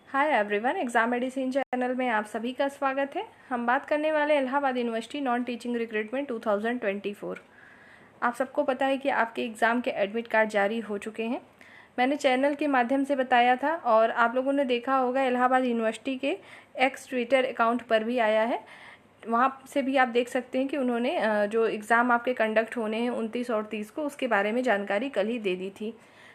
Hi everyone, exam medicine channel में आप सभी का स्वागत है। हम बात करने वाले Allahabad university non teaching recruitment 2024। आप सबको पता है कि आपके एग्ज़ाम के एडमिट कार्ड जारी हो चुके हैं। मैंने चैनल के माध्यम से बताया था और आप लोगों ने देखा होगा इलाहाबाद यूनिवर्सिटी के एक्स ट्विटर अकाउंट पर भी आया है। वहाँ से भी आप देख सकते हैं कि उन्होंने जो एग्ज़ाम आपके कंडक्ट होने हैं 29 और 30 को, उसके बारे में जानकारी कल ही दे दी थी।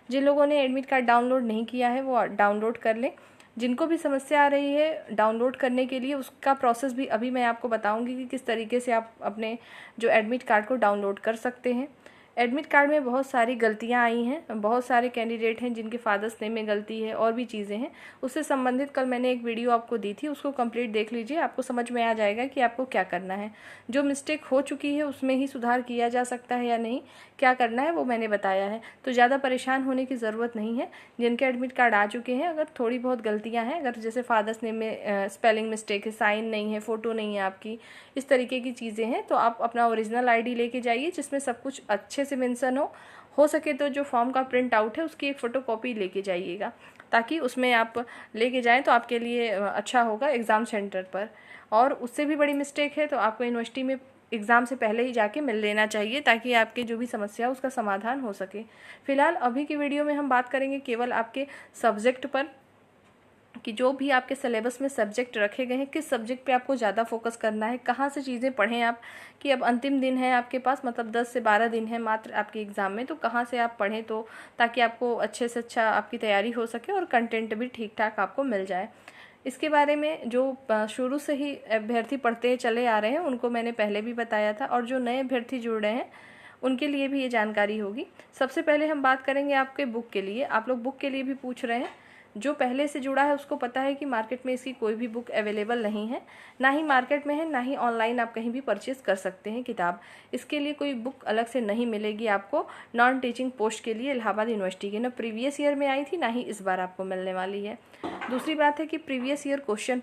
जिन लोगों ने एडमिट कार्ड डाउनलोड नहीं किया है वो डाउनलोड कर लें। जिनको भी समस्या आ रही है डाउनलोड करने के लिए, उसका प्रोसेस भी अभी मैं आपको बताऊंगी कि किस तरीके से आप अपने जो एडमिट कार्ड को डाउनलोड कर सकते हैं। एडमिट कार्ड में बहुत सारी गलतियां आई हैं, बहुत सारे कैंडिडेट हैं जिनके फादर्स नेम में गलती है और भी चीज़ें हैं। उससे संबंधित कल मैंने एक वीडियो आपको दी थी, उसको कंप्लीट देख लीजिए, आपको समझ में आ जाएगा कि आपको क्या करना है। जो मिस्टेक हो चुकी है उसमें ही सुधार किया जा सकता है या नहीं, क्या करना है वो मैंने बताया है। तो ज़्यादा परेशान होने की ज़रूरत नहीं है। जिनके एडमिट कार्ड आ चुके हैं, अगर थोड़ी बहुत गलतियाँ हैं, अगर जैसे फादर्स नेम में स्पेलिंग मिस्टेक है, साइन नहीं है, फ़ोटो नहीं है आपकी, इस तरीके की चीज़ें हैं, तो आप अपना ओरिजिनल आईडी लेके जाइए जिसमें सब कुछ अच्छे से मेंशन हो सके तो जो फॉर्म का प्रिंट आउट है उसकी एक फ़ोटोकॉपी लेके जाइएगा, ताकि उसमें आप लेके जाएं तो आपके लिए अच्छा होगा एग्ज़ाम सेंटर पर। और उससे भी बड़ी मिस्टेक है तो आपको यूनिवर्सिटी में एग्ज़ाम से पहले ही जाके मिल लेना चाहिए, ताकि आपके जो भी समस्या है उसका समाधान हो सके। फ़िलहाल अभी की वीडियो में हम बात करेंगे केवल आपके सब्जेक्ट पर, कि जो भी आपके सिलेबस में सब्जेक्ट रखे गए हैं, किस सब्जेक्ट पे आपको ज़्यादा फोकस करना है, कहाँ से चीज़ें पढ़ें आप, कि अब अंतिम दिन है आपके पास, मतलब 10 से 12 दिन है मात्र आपके एग्ज़ाम में, तो कहाँ से आप पढ़ें तो ताकि आपको अच्छे से अच्छा आपकी तैयारी हो सके और कंटेंट भी ठीक ठाक आपको मिल जाए। इसके बारे में जो शुरू से ही अभ्यर्थी पढ़ते चले आ रहे हैं उनको मैंने पहले भी बताया था, और जो नए अभ्यर्थी जुड़ रहे हैं उनके लिए भी ये जानकारी होगी। सबसे पहले हम बात करेंगे आपके बुक के लिए। आप लोग बुक के लिए भी पूछ रहे हैं। जो पहले से जुड़ा है उसको पता है कि मार्केट में इसकी कोई भी बुक अवेलेबल नहीं है, ना ही मार्केट में है, ना ही ऑनलाइन आप कहीं भी परचेज़ कर सकते हैं किताब। इसके लिए कोई बुक अलग से नहीं मिलेगी आपको नॉन टीचिंग पोस्ट के लिए इलाहाबाद यूनिवर्सिटी की। ना प्रीवियस ईयर में आई थी, ना ही इस बार आपको मिलने वाली है। दूसरी बात है कि प्रीवियस ईयर क्वेश्चन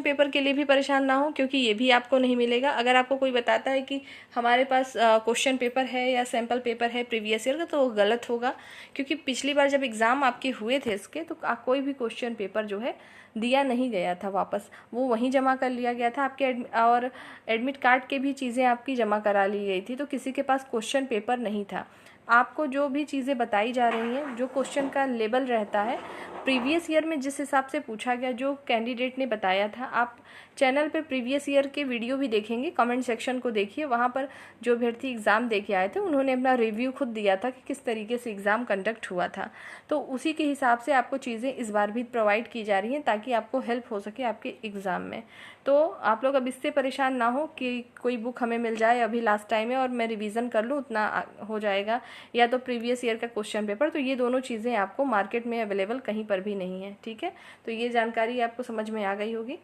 पेपर के लिए भी परेशान ना हो, क्योंकि ये भी आपको नहीं मिलेगा। अगर आपको कोई बताता है कि हमारे पास क्वेश्चन पेपर है या सैम्पल पेपर है प्रीवियस ईयर का, तो वो गलत होगा, क्योंकि पिछली बार जब एग्ज़ाम आपके हुए थे इसके, तो कोई भी क्वेश्चन पेपर जो है दिया नहीं गया था वापस, वो वहीं जमा कर लिया गया था आपके और एडमिट कार्ड के भी चीज़ें आपकी जमा करा ली गई थी, तो किसी के पास क्वेश्चन पेपर नहीं था। आपको जो भी चीज़ें बताई जा रही हैं, जो क्वेश्चन का लेवल रहता है प्रीवियस ईयर में जिस हिसाब से पूछा गया, जो कैंडिडेट ने बताया था, आप चैनल पे प्रीवियस ईयर के वीडियो भी देखेंगे, कमेंट सेक्शन को देखिए, वहाँ पर जो अभ्यर्थी एग्ज़ाम दे के आए थे उन्होंने अपना रिव्यू खुद दिया था कि किस तरीके से एग्ज़ाम कंडक्ट हुआ था। तो उसी के हिसाब से आपको चीज़ें इस बार भी प्रोवाइड की जा रही हैं, ताकि आपको हेल्प हो सके आपके एग्ज़ाम में। तो आप लोग अब इससे परेशान ना हो कि कोई बुक हमें मिल जाए अभी लास्ट टाइम है और मैं रिवीजन कर लूँ, उतना हो जाएगा, या तो प्रीवियस ईयर का क्वेश्चन पेपर। तो ये दोनों चीज़ें आपको मार्केट में अवेलेबल कहीं पर भी नहीं है, ठीक है। तो ये जानकारी आपको समझ में आ गई होगी।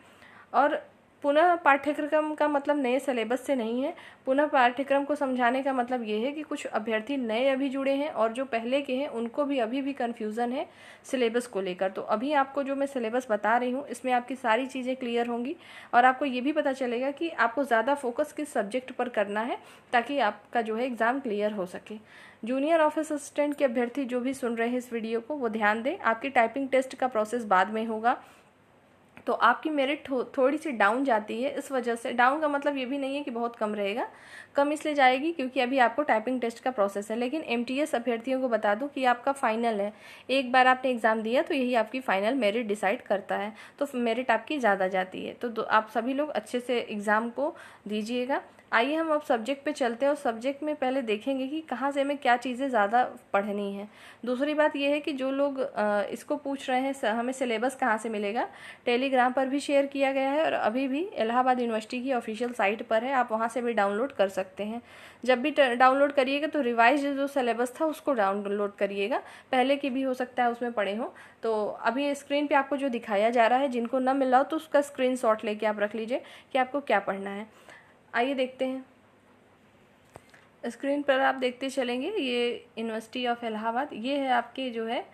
और पुनः पाठ्यक्रम का मतलब नए सिलेबस से नहीं है। पुनः पाठ्यक्रम को समझाने का मतलब ये है कि कुछ अभ्यर्थी नए अभी जुड़े हैं और जो पहले के हैं उनको भी अभी भी कन्फ्यूज़न है सिलेबस को लेकर। तो अभी आपको जो मैं सिलेबस बता रही हूँ इसमें आपकी सारी चीज़ें क्लियर होंगी, और आपको ये भी पता चलेगा कि आपको ज़्यादा फोकस किस सब्जेक्ट पर करना है, ताकि आपका जो है एग्ज़ाम क्लियर हो सके। जूनियर ऑफिस असिस्टेंट के अभ्यर्थी जो भी सुन रहे हैं इस वीडियो को, वो ध्यान दें, आपकी टाइपिंग टेस्ट का प्रोसेस बाद में होगा, तो आपकी मेरिट थोड़ी सी डाउन जाती है। इस वजह से डाउन का मतलब ये भी नहीं है कि बहुत कम रहेगा, कम इसलिए जाएगी क्योंकि अभी आपको टाइपिंग टेस्ट का प्रोसेस है। लेकिन एमटीएस अभ्यर्थियों को बता दूं कि आपका फाइनल है, एक बार आपने एग्ज़ाम दिया तो यही आपकी फाइनल मेरिट डिसाइड करता है, तो मेरिट आपकी ज़्यादा जाती है। तो आप सभी लोग अच्छे से एग्ज़ाम को दीजिएगा। आइए हम अब सब्जेक्ट पे चलते हैं, और सब्जेक्ट में पहले देखेंगे कि कहाँ से हमें क्या चीज़ें ज़्यादा पढ़नी है। दूसरी बात यह है कि जो लोग इसको पूछ रहे हैं हमें सिलेबस कहाँ से मिलेगा, टेलीग्राम पर भी शेयर किया गया है और अभी भी इलाहाबाद यूनिवर्सिटी की ऑफिशियल साइट पर है, आप वहाँ से भी डाउनलोड कर सकते हैं। जब भी डाउनलोड करिएगा तो रिवाइज जो सिलेबस था उसको डाउनलोड करिएगा, पहले की भी हो सकता है उसमें पढ़े हों। तो अभी स्क्रीन पे आपको जो दिखाया जा रहा है, जिनको न मिल रहा हो तो उसका स्क्रीनशॉट लेके आप रख लीजिए कि आपको क्या पढ़ना है। आइए देखते हैं, स्क्रीन पर आप देखते चलेंगे, ये यूनिवर्सिटी ऑफ इलाहाबाद, ये है आपके जो है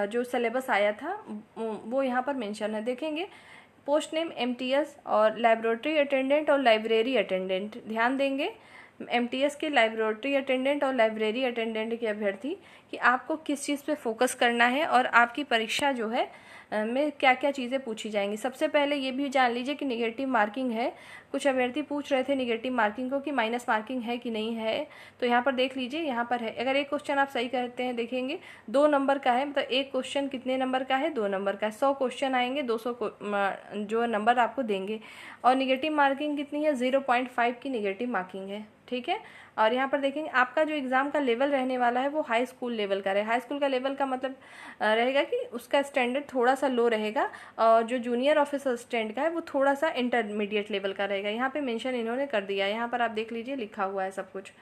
जो सिलेबस आया था वो यहाँ पर मेंशन है। देखेंगे पोस्ट नेम एमटीएस और लेबोरेटरी अटेंडेंट और लाइब्रेरी अटेंडेंट, ध्यान देंगे एमटीएस के लाइब्रेटरी अटेंडेंट और लाइब्रेरी अटेंडेंट के अभ्यर्थी कि आपको किस चीज़ पे फोकस करना है और आपकी परीक्षा जो है में क्या क्या चीज़ें पूछी जाएंगी। सबसे पहले ये भी जान लीजिए कि निगेटिव मार्किंग है। कुछ अभ्यर्थी पूछ रहे थे निगेटिव मार्किंग को कि माइनस मार्किंग है कि नहीं है, तो यहाँ पर देख लीजिए, यहाँ पर है। अगर एक क्वेश्चन आप सही करते हैं, देखेंगे 2 नंबर का है, मतलब एक क्वेश्चन कितने नंबर का है, 2 नंबर का है। 100 क्वेश्चन आएंगे, 200 जो नंबर आपको देंगे। और निगेटिव मार्किंग कितनी है, 0.5 की निगेटिव मार्किंग है, ठीक है। और यहाँ पर देखेंगे आपका जो एग्ज़ाम का लेवल रहने वाला है वो हाई स्कूल लेवल का रहेगा। हाई स्कूल का लेवल का मतलब रहेगा कि उसका स्टैंडर्ड थोड़ा सा लो रहेगा, और जो जूनियर ऑफिसर स्टैंड का है वो थोड़ा सा इंटरमीडिएट लेवल का रहेगा। यहाँ पे मेंशन इन्होंने कर दिया है, यहाँ पर आप देख लीजिए, लिखा हुआ है सब कुछ।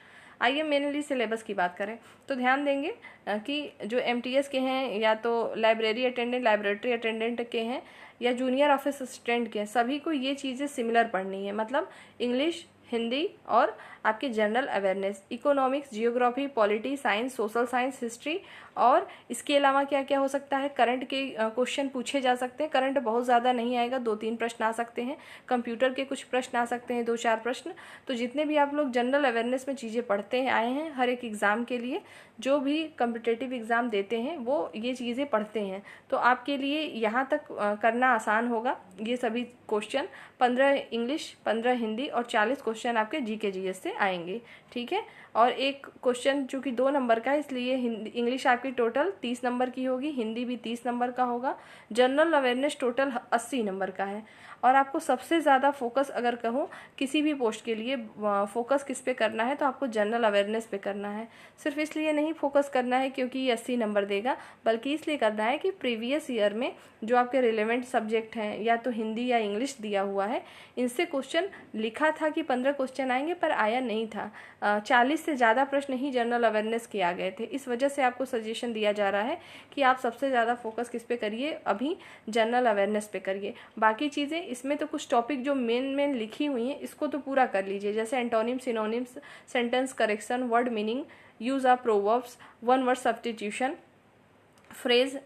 आइए मेनली सिलेबस की बात करें तो ध्यान देंगे कि जो एमटीएस के हैं, या तो लाइब्रेरी अटेंडेंट, लाइब्रेटरी अटेंडेंट के हैं, या जूनियर ऑफिस असिस्टेंट के हैं, सभी को ये चीज़ें सिमिलर पढ़नी है। मतलब इंग्लिश, हिंदी और आपके general awareness, economics, geography, polity, science, social science, history, और इसके अलावा क्या क्या हो सकता है, करंट के क्वेश्चन पूछे जा सकते हैं। करंट बहुत ज़्यादा नहीं आएगा, 2-3 प्रश्न आ सकते हैं। कंप्यूटर के कुछ प्रश्न आ सकते हैं, 2-4 प्रश्न। तो जितने भी आप लोग जनरल अवेयरनेस में चीज़ें पढ़ते हैं आए हैं हर एक एग्ज़ाम के लिए, जो भी कम्पिटिटिव एग्ज़ाम देते हैं वो ये चीज़ें पढ़ते हैं, तो आपके लिए यहाँ तक करना आसान होगा। ये सभी क्वेश्चन 15 इंग्लिश, 15 हिंदी और 40 क्वेश्चन आपके जीके जीएस से आएंगे, ठीक है। और एक क्वेश्चन चूँकि 2 नंबर का है, इसलिए इंग्लिश आपकी टोटल 30 नंबर की होगी, हिंदी भी 30 नंबर का होगा, जनरल अवेयरनेस टोटल 80 नंबर का है। और आपको सबसे ज़्यादा फोकस अगर कहूँ किसी भी पोस्ट के लिए फोकस किस पे करना है, तो आपको जनरल अवेयरनेस पे करना है। सिर्फ इसलिए नहीं फोकस करना है क्योंकि ये 80 नंबर देगा, बल्कि इसलिए करना है कि प्रीवियस ईयर में जो आपके रिलेवेंट सब्जेक्ट हैं, या तो हिंदी या इंग्लिश दिया हुआ है, इनसे क्वेश्चन लिखा था कि 15 क्वेश्चन आएंगे, पर आया नहीं था। 40 से ज़्यादा प्रश्न ही जनरल अवेयरनेस के आ गए थे। इस वजह से आपको सजेशन दिया जा रहा है कि आप सबसे ज़्यादा फोकस किस पे करिए, अभी जनरल अवेयरनेस पे करिए। बाकी चीज़ें इसमें तो कुछ टॉपिक जो मेन लिखी हुई हैं इसको तो पूरा कर लीजिए, जैसे antonym, synonyms, sentence correction, word meaning, use of proverbs, one word substitution, phrase,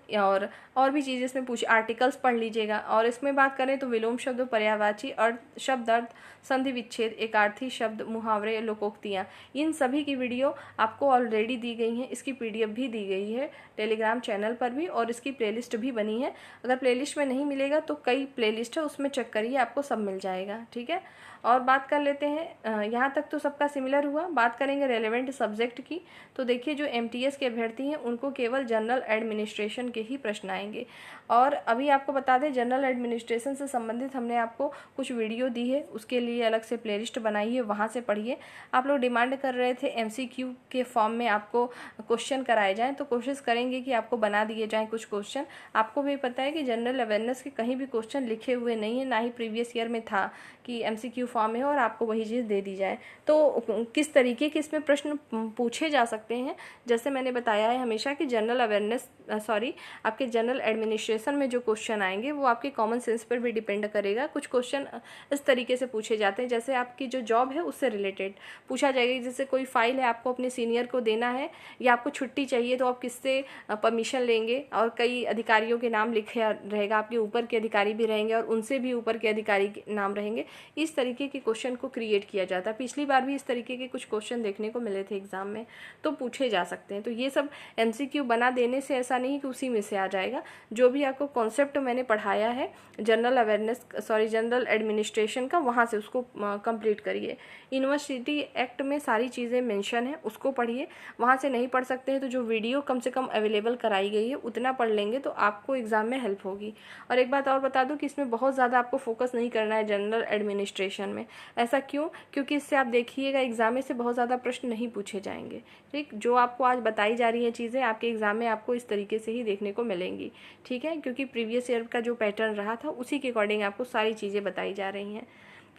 और भी चीज़ें इसमें पूछ, आर्टिकल्स पढ़ लीजिएगा। और इसमें बात करें तो विलोम शब्द, पर्यायवाची, अर्थ, शब्द अर्थ, संधि विच्छेद, एकार्थी शब्द, मुहावरे, लोकोक्तियाँ, इन सभी की वीडियो आपको ऑलरेडी दी गई हैं। इसकी पीडीएफ भी दी गई है टेलीग्राम चैनल पर भी, और इसकी प्लेलिस्ट भी बनी है। अगर प्लेलिस्ट में नहीं मिलेगा तो कई प्लेलिस्ट है, उसमें चेक करिए, आपको सब मिल जाएगा, ठीक है। और बात कर लेते हैं, यहाँ तक तो सबका सिमिलर हुआ। बात करेंगे रेलेवेंट सब्जेक्ट की, तो देखिए जो एमटीएस के अभ्यर्थी हैं उनको केवल जनरल एडमिनिस्ट्रेशन के ही प्रश्न आएंगे। और अभी आपको बता दें, जनरल एडमिनिस्ट्रेशन से संबंधित हमने आपको कुछ वीडियो दी है, उसके लिए अलग से प्लेलिस्ट बनाई है, वहाँ से पढ़िए। आप लोग डिमांड कर रहे थे एमसीक्यू के फॉर्म में आपको क्वेश्चन कराए जाएँ, तो कोशिश करेंगे कि आपको बना दिए जाएँ कुछ क्वेश्चन। आपको भी पता है कि जनरल अवेयरनेस के कहीं भी क्वेश्चन लिखे हुए नहीं है, ना ही प्रीवियस ईयर में था कि एमसीक्यू फॉर्म है और आपको वही चीज़ दे दी जाए। तो किस तरीके के इसमें प्रश्न पूछे जा सकते हैं, जैसे मैंने बताया है हमेशा कि जनरल अवेयरनेस आपके जनरल एडमिनिस्ट्रेशन में जो क्वेश्चन आएंगे वो आपके कॉमन सेंस पर भी डिपेंड करेगा। कुछ क्वेश्चन इस तरीके से पूछे जाते हैं, जैसे आपकी जो जॉब है उससे रिलेटेड पूछा जाएगा। जैसे कोई फाइल है, आपको अपने सीनियर को देना है, या आपको छुट्टी चाहिए, तो आप किससे परमिशन लेंगे, और कई अधिकारियों के नाम लिखे रहेगा, आपके ऊपर के अधिकारी भी रहेंगे और उनसे भी ऊपर के अधिकारी के नाम रहेंगे। इस तरीके के क्वेश्चन को क्रिएट किया जाता है। पिछली बार भी इस तरीके के कुछ क्वेश्चन देखने को मिले थे एग्जाम में, तो पूछे जा सकते हैं। तो ये सब एमसीक्यू बना देने से ऐसा नहीं कि उसी में से आ जाएगा। जो भी आपको कॉन्सेप्ट मैंने पढ़ाया है जनरल एडमिनिस्ट्रेशन का, वहाँ से उसको कंप्लीट करिए। यूनिवर्सिटी एक्ट में सारी चीज़ें मेंशन है, उसको पढ़िए। वहाँ से नहीं पढ़ सकते हैं तो जो वीडियो कम से कम अवेलेबल कराई गई है उतना पढ़ लेंगे तो आपको एग्जाम में हेल्प होगी। और एक बात और बता दूं कि इसमें बहुत ज़्यादा आपको फोकस नहीं करना है जनरल एडमिनिस्ट्रेशन में। ऐसा क्यों? क्योंकि इससे आप देखिएगा एग्जाम में से बहुत ज़्यादा प्रश्न नहीं पूछे जाएंगे। ठीक, जो आपको आज बताई जा रही है चीज़ें आपके एग्जाम में आपको इस तरीके से ही देखने को मिलेंगी, ठीक है, क्योंकि प्रीवियस ईयर का जो पैटर्न रहा था उसी के अकॉर्डिंग आपको सारी चीज़ें बताई जा रही हैं।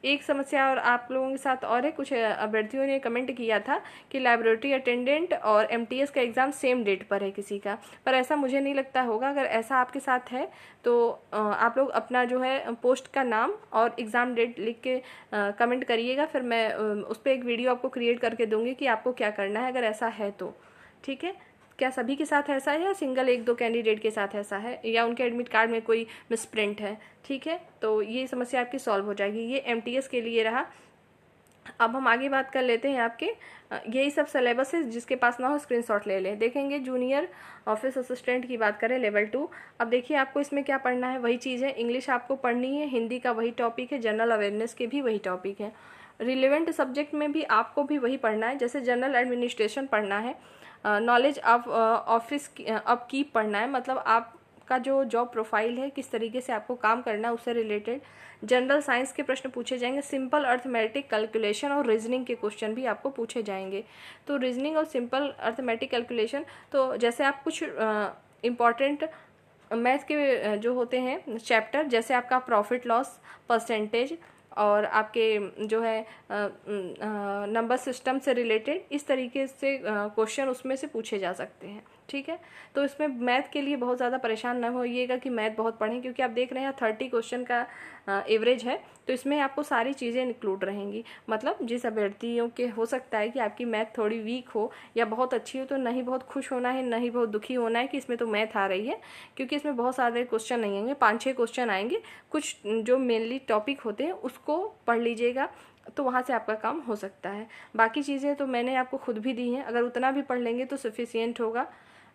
एक समस्या और आप लोगों के साथ और है, कुछ अभ्यर्थियों ने कमेंट किया था कि लाइब्रेटरी अटेंडेंट और एमटीएस का एग्ज़ाम सेम डेट पर है किसी का, पर ऐसा मुझे नहीं लगता होगा। अगर ऐसा आपके साथ है तो आप लोग अपना जो है पोस्ट का नाम और एग्ज़ाम डेट लिख के कमेंट करिएगा, फिर मैं उस पर एक वीडियो आपको क्रिएट करके दूँगी कि आपको क्या करना है अगर ऐसा है तो, ठीक है। क्या सभी के साथ ऐसा है या सिंगल 1-2 कैंडिडेट के साथ ऐसा है, या उनके एडमिट कार्ड में कोई मिसप्रिंट है, ठीक है, तो ये समस्या आपकी सॉल्व हो जाएगी। ये एमटीएस के लिए रहा। अब हम आगे बात कर लेते हैं आपके यही सब सिलेबस है, जिसके पास ना हो स्क्रीनशॉट ले लें। देखेंगे जूनियर ऑफिस असिस्टेंट की बात करें, लेवल 2। अब देखिए आपको इसमें क्या पढ़ना है, वही चीज़ है। इंग्लिश आपको पढ़नी है, हिंदी का वही टॉपिक है, जनरल अवेयरनेस के भी वही टॉपिक है। रिलेवेंट सब्जेक्ट में भी आपको भी वही पढ़ना है, जैसे जनरल एडमिनिस्ट्रेशन पढ़ना है, नॉलेज ऑफ ऑफिस अब की पढ़ना है, मतलब आपका जो जॉब प्रोफाइल है, किस तरीके से आपको काम करना है उससे रिलेटेड। जनरल साइंस के प्रश्न पूछे जाएंगे, सिंपल अर्थमेटिक कैलकुलेशन और रीजनिंग के क्वेश्चन भी आपको पूछे जाएंगे। तो रीजनिंग और सिंपल अर्थमेटिक कैलकुलेशन, तो जैसे आप कुछ इम्पॉर्टेंट मैथ के जो होते हैं चैप्टर, जैसे आपका प्रॉफिट लॉस परसेंटेज और आपके जो है नंबर सिस्टम से रिलेटेड, इस तरीके से क्वेश्चन उसमें से पूछे जा सकते हैं। ठीक है, तो इसमें मैथ के लिए बहुत ज़्यादा परेशान ना होइएगा कि मैथ बहुत पढ़ें, क्योंकि आप देख रहे हैं 30 क्वेश्चन का एवरेज है, तो इसमें आपको सारी चीज़ें इंक्लूड रहेंगी। मतलब जिस अभ्यर्थियों के हो सकता है कि आपकी मैथ थोड़ी वीक हो या बहुत अच्छी हो, तो नहीं बहुत खुश होना है, नहीं बहुत दुखी होना है कि इसमें तो मैथ आ रही है, क्योंकि इसमें बहुत सारे क्वेश्चन नहीं आएंगे, 5-6 क्वेश्चन आएंगे। कुछ जो मेनली टॉपिक होते हैं उसको पढ़ लीजिएगा, तो वहाँ से आपका काम हो सकता है। बाकी चीज़ें तो मैंने आपको खुद भी दी हैं, अगर उतना भी पढ़ लेंगे तो सफिशियंट होगा।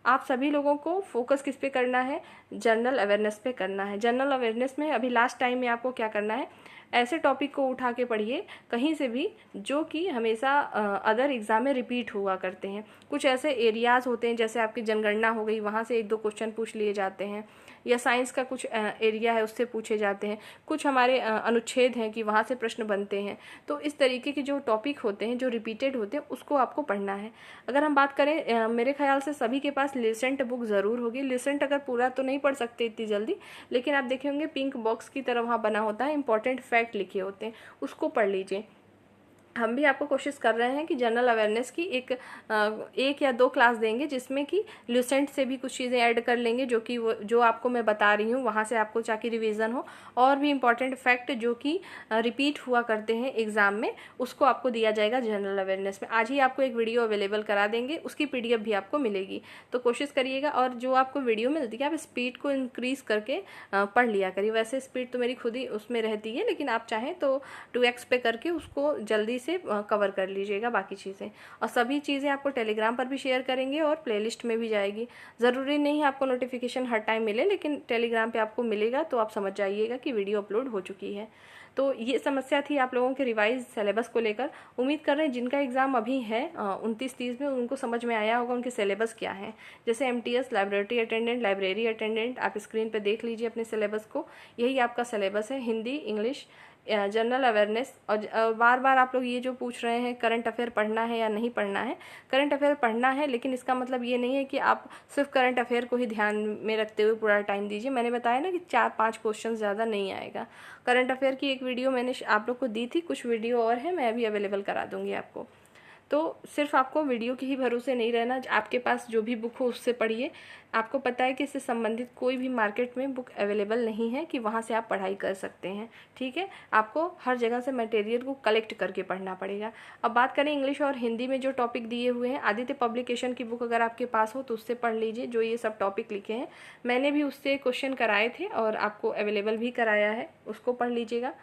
आप सभी लोगों को फोकस किस पे करना है, जनरल अवेयरनेस पे करना है। जनरल अवेयरनेस में अभी लास्ट टाइम में आपको क्या करना है, ऐसे टॉपिक को उठा के पढ़िए कहीं से भी जो कि हमेशा अदर एग्जाम में रिपीट हुआ करते हैं। कुछ ऐसे एरियाज़ होते हैं, जैसे आपकी जनगणना हो गई, वहाँ से 1-2 क्वेश्चन पूछ लिए जाते हैं, या साइंस का कुछ एरिया है उससे पूछे जाते हैं, कुछ हमारे अनुच्छेद हैं कि वहाँ से प्रश्न बनते हैं। तो इस तरीके के जो टॉपिक होते हैं, जो रिपीटेड होते हैं, उसको आपको पढ़ना है। अगर हम बात करें, मेरे ख्याल से सभी के पास लिसेंट बुक ज़रूर होगी। लिसेंट अगर पूरा तो नहीं पढ़ सकते इतनी जल्दी, लेकिन आप देखे होंगे पिंक बॉक्स की तरह वहाँ बना होता है, इंपॉर्टेंट फैक्ट लिखे होते हैं, उसको पढ़ लीजिए। हम भी आपको कोशिश कर रहे हैं कि जनरल अवेयरनेस की एक या 2 क्लास देंगे, जिसमें कि ल्यूसेंट से भी कुछ चीज़ें ऐड कर लेंगे, जो कि जो आपको मैं बता रही हूँ वहाँ से आपको ताकि रिवीजन हो, और भी इम्पॉर्टेंट फैक्ट जो कि रिपीट हुआ करते हैं एग्जाम में, उसको आपको दिया जाएगा जनरल अवेयरनेस में। आज ही आपको एक वीडियो अवेलेबल करा देंगे, उसकी PDF भी आपको मिलेगी, तो कोशिश करिएगा। और जो आपको वीडियो मिलती है, आप स्पीड को इंक्रीज़ करके पढ़ लिया करिए। वैसे स्पीड तो मेरी खुद ही उसमें रहती है, लेकिन आप चाहें तो 2x पे करके उसको जल्दी से कवर कर लीजिएगा बाकी चीज़ें। और सभी चीज़ें आपको टेलीग्राम पर भी शेयर करेंगे और प्लेलिस्ट में भी जाएगी। ज़रूरी नहीं है आपको नोटिफिकेशन हर टाइम मिले, लेकिन टेलीग्राम पे आपको मिलेगा, तो आप समझ जाइएगा कि वीडियो अपलोड हो चुकी है। तो ये समस्या थी आप लोगों के रिवाइज सिलेबस को लेकर। उम्मीद कर रहे हैं जिनका एग्ज़ाम अभी है 29-30 में, उनको समझ में आया होगा उनके सिलेबस क्या है। जैसे MTS library attendant, library attendant, आप स्क्रीन पर देख लीजिए अपने सिलेबस को, यही आपका सिलेबस है। Hindi, English, general awareness. और बार बार आप लोग ये जो पूछ रहे हैं करंट अफेयर पढ़ना है या नहीं पढ़ना है, करंट अफेयर पढ़ना है, लेकिन इसका मतलब ये नहीं है कि आप सिर्फ करंट अफेयर को ही ध्यान में रखते हुए पूरा टाइम दीजिए। मैंने बताया ना कि 4-5 क्वेश्चन ज़्यादा नहीं आएगा। करंट अफेयर की एक वीडियो मैंने आप लोग को दी थी, कुछ वीडियो और है, मैं अभी अवेलेबल करा दूँगी आपको। तो सिर्फ आपको वीडियो के ही भरोसे नहीं रहना, आपके पास जो भी बुक हो उससे पढ़िए। आपको पता है कि इससे संबंधित कोई भी मार्केट में बुक अवेलेबल नहीं है कि वहाँ से आप पढ़ाई कर सकते हैं। ठीक है, आपको हर जगह से मटेरियल को कलेक्ट करके पढ़ना पड़ेगा। अब बात करें इंग्लिश और हिंदी में जो टॉपिक दिए हुए हैं, आदित्य पब्लिकेशन की बुक अगर आपके पास हो तो उससे पढ़ लीजिए, जो ये सब टॉपिक लिखे हैं। मैंने भी उससे क्वेश्चन कराए थे और आपको अवेलेबल भी कराया है, उसको पढ़ लीजिएगा।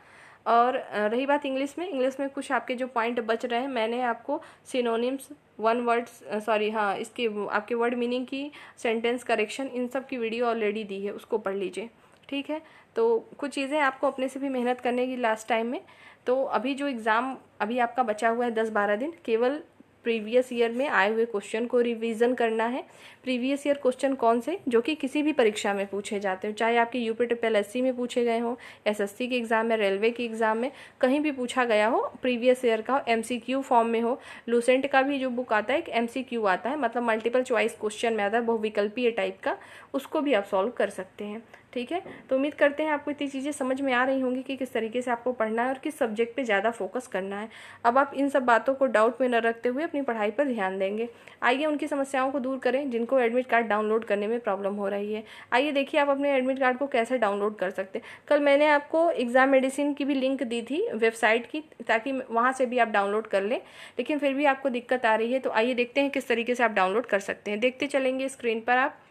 और रही बात इंग्लिश में, कुछ आपके जो पॉइंट बच रहे हैं, मैंने आपको सिनोनिम्स, वन वर्ड्स, सॉरी हाँ, इसके आपके वर्ड मीनिंग की, सेंटेंस करेक्शन, इन सब की वीडियो ऑलरेडी दी है, उसको पढ़ लीजिए। ठीक है, तो कुछ चीज़ें आपको अपने से भी मेहनत करने की लास्ट टाइम में। तो अभी जो एग्ज़ाम अभी आपका बचा हुआ है 10-12 दिन, केवल प्रीवियस ईयर में आए हुए क्वेश्चन को रिवीजन करना है। प्रीवियस ईयर क्वेश्चन कौन से, जो कि किसी भी परीक्षा में पूछे जाते हो, चाहे आपके UPSSC में पूछे गए हो, SSC के एग्ज़ाम में, रेलवे के एग्ज़ाम में, कहीं भी पूछा गया हो, प्रीवियस ईयर का हो, MCQ फॉर्म में हो। लूसेंट का भी जो बुक आता है एक MCQ आता है, मतलब मल्टीपल चॉइस क्वेश्चन में आता है, बहुविकल्पीय टाइप का, उसको भी आप सॉल्व कर सकते हैं। ठीक है, तो उम्मीद करते हैं आपको इतनी चीज़ें समझ में आ रही होंगी कि किस तरीके से आपको पढ़ना है और किस सब्जेक्ट पे ज़्यादा फोकस करना है। अब आप इन सब बातों को डाउट में न रखते हुए अपनी पढ़ाई पर ध्यान देंगे। आइए उनकी समस्याओं को दूर करें जिनको एडमिट कार्ड डाउनलोड करने में प्रॉब्लम हो रही है। आइए देखिए आप अपने एडमिट कार्ड को कैसे डाउनलोड कर सकते हैं। कल मैंने आपको एग्जाम मेडिसिन की भी लिंक दी थी वेबसाइट की, ताकि वहाँ से भी आप डाउनलोड कर लें, लेकिन फिर भी आपको दिक्कत आ रही है। तो आइए देखते हैं किस तरीके से आप डाउनलोड कर सकते हैं। देखते चलेंगे स्क्रीन पर आप।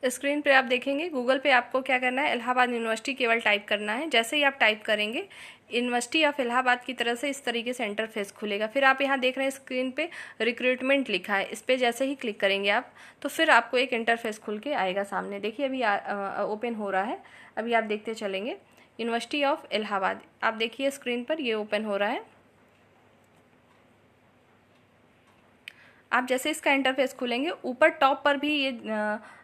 स्क्रीन पे आप देखेंगे गूगल पे आपको क्या करना है, इलाहाबाद यूनिवर्सिटी केवल टाइप करना है। जैसे ही आप टाइप करेंगे यूनिवर्सिटी ऑफ इलाहाबाद की तरफ से इस तरीके से इंटरफेस खुलेगा। फिर आप यहाँ देख रहे हैं स्क्रीन पे रिक्रूटमेंट लिखा है, इस पर जैसे ही क्लिक करेंगे आप तो फिर आपको एक इंटरफेस खुल के आएगा सामने। देखिए अभी ओपन हो रहा है, अभी आप देखते चलेंगे। यूनिवर्सिटी ऑफ इलाहाबाद आप देखिए स्क्रीन पर ये ओपन हो रहा है। आप जैसे इसका इंटरफेस खुलेंगे ऊपर टॉप पर भी ये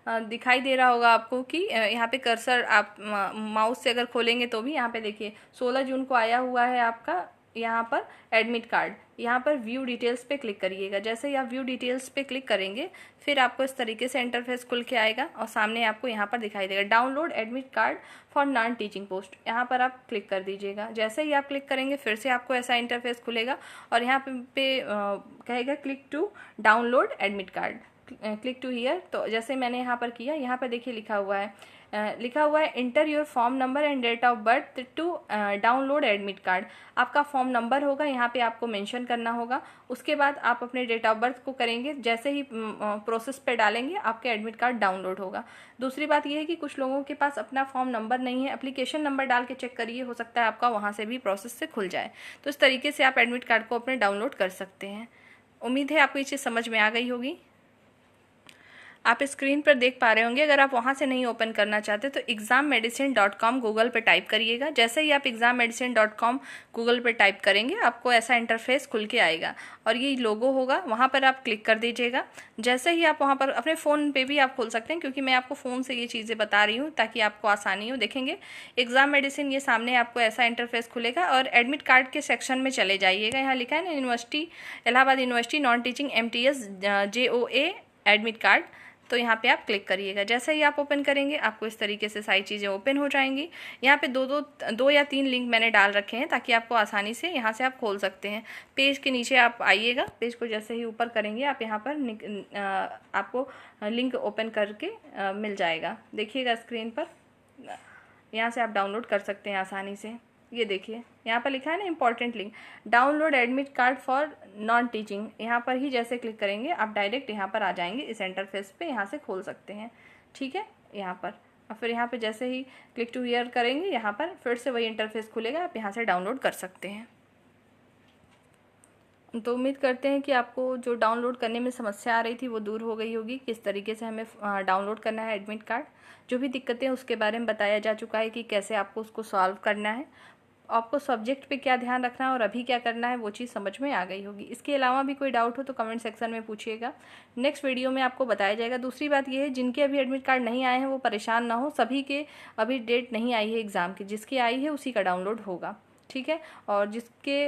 दिखाई दे रहा होगा आपको कि यहाँ पे कर्सर आप माउस से अगर खोलेंगे तो भी यहाँ पे देखिए 16 जून को आया हुआ है आपका यहाँ पर एडमिट कार्ड। यहाँ पर व्यू डिटेल्स पे क्लिक करिएगा। जैसे ही आप व्यू डिटेल्स पे क्लिक करेंगे फिर आपको इस तरीके से इंटरफेस खुल के आएगा और सामने आपको यहाँ पर दिखाई देगा download admit card for non teaching post. यहाँ पर आप क्लिक कर दीजिएगा। जैसे ही आप क्लिक करेंगे फिर से आपको ऐसा इंटरफेस खुलेगा और यहाँ पे कहेगा click to download admit card, click to here. तो जैसे मैंने यहाँ पर किया, यहाँ पर देखिए लिखा हुआ है enter your form number and date of birth to download admit card. आपका फॉर्म नंबर होगा, यहाँ पे आपको मेंशन करना होगा। उसके बाद आप अपने डेट ऑफ बर्थ को करेंगे, जैसे ही प्रोसेस पे डालेंगे आपके एडमिट कार्ड डाउनलोड होगा। दूसरी बात यह है कि कुछ लोगों के पास अपना फॉर्म नंबर नहीं है, एप्लीकेशन नंबर डाल के चेक करिए, हो सकता है आपका वहाँ से भी प्रोसेस से खुल जाए। तो इस तरीके से आप एडमिट कार्ड को अपने डाउनलोड कर सकते हैं। उम्मीद है आपको ये चीज़ समझ में आ गई होगी। आप स्क्रीन पर देख पा रहे होंगे, अगर आप वहाँ से नहीं ओपन करना चाहते तो exammedicine.com गूगल पे टाइप करिएगा। जैसे ही आप exammedicine.com गूगल पे टाइप करेंगे आपको ऐसा इंटरफेस खुल के आएगा और ये लोगो होगा, वहाँ पर आप क्लिक कर दीजिएगा। जैसे ही आप वहाँ पर अपने फ़ोन पे भी आप खोल सकते हैं, क्योंकि मैं आपको फ़ोन से ये चीज़ें बता रही हूँ ताकि आपको आसानी हो। देखेंगे एग्ज़ाम मेडिसिन, ये सामने आपको ऐसा इंटरफेस खुलेगा और एडमिट कार्ड के सेक्शन में चले जाइएगा। यहाँ लिखा है ना university Allahabad university non teaching MTS JOA admit card, तो यहाँ पे आप क्लिक करिएगा। जैसे ही आप ओपन करेंगे आपको इस तरीके से सारी चीज़ें ओपन हो जाएंगी। यहाँ पे दो या तीन लिंक मैंने डाल रखे हैं ताकि आपको आसानी से यहाँ से आप खोल सकते हैं। पेज के नीचे आप आइएगा, पेज को जैसे ही ऊपर करेंगे आप यहाँ पर आपको लिंक ओपन करके मिल जाएगा। देखिएगा स्क्रीन पर, यहाँ से आप डाउनलोड कर सकते हैं आसानी से। ये देखिए यहाँ पर लिखा है ना important link, download admit card for non teaching. यहाँ पर ही जैसे क्लिक करेंगे आप डायरेक्ट यहाँ पर आ जाएंगे इस इंटरफेस पे, यहाँ से खोल सकते हैं। ठीक है, यहाँ पर और फिर यहाँ पे जैसे ही क्लिक टू हियर करेंगे यहाँ पर फिर से वही इंटरफेस खुलेगा, आप यहाँ से डाउनलोड कर सकते हैं। तो उम्मीद करते हैं कि आपको जो डाउनलोड करने में समस्या आ रही थी वो दूर हो गई होगी। किस तरीके से हमें डाउनलोड करना है एडमिट कार्ड, जो भी दिक्कतें उसके बारे में बताया जा चुका है कि कैसे आपको उसको सॉल्व करना है, आपको सब्जेक्ट पे क्या ध्यान रखना है और अभी क्या करना है, वो चीज़ समझ में आ गई होगी। इसके अलावा भी कोई डाउट हो तो कमेंट सेक्शन में पूछिएगा, नेक्स्ट वीडियो में आपको बताया जाएगा। दूसरी बात ये है, जिनके अभी एडमिट कार्ड नहीं आए हैं वो परेशान ना हो, सभी के अभी डेट नहीं आई है एग्ज़ाम की, जिसकी आई है उसी का डाउनलोड होगा। ठीक है, और जिसके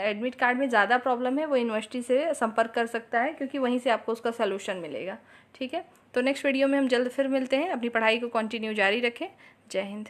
एडमिट कार्ड में ज़्यादा प्रॉब्लम है वो यूनिवर्सिटी से संपर्क कर सकता है, क्योंकि वहीं से आपको उसका सलूशन मिलेगा। ठीक है, तो नेक्स्ट वीडियो में हम जल्द फिर मिलते हैं। अपनी पढ़ाई को कंटिन्यू जारी रखें। जय हिंद।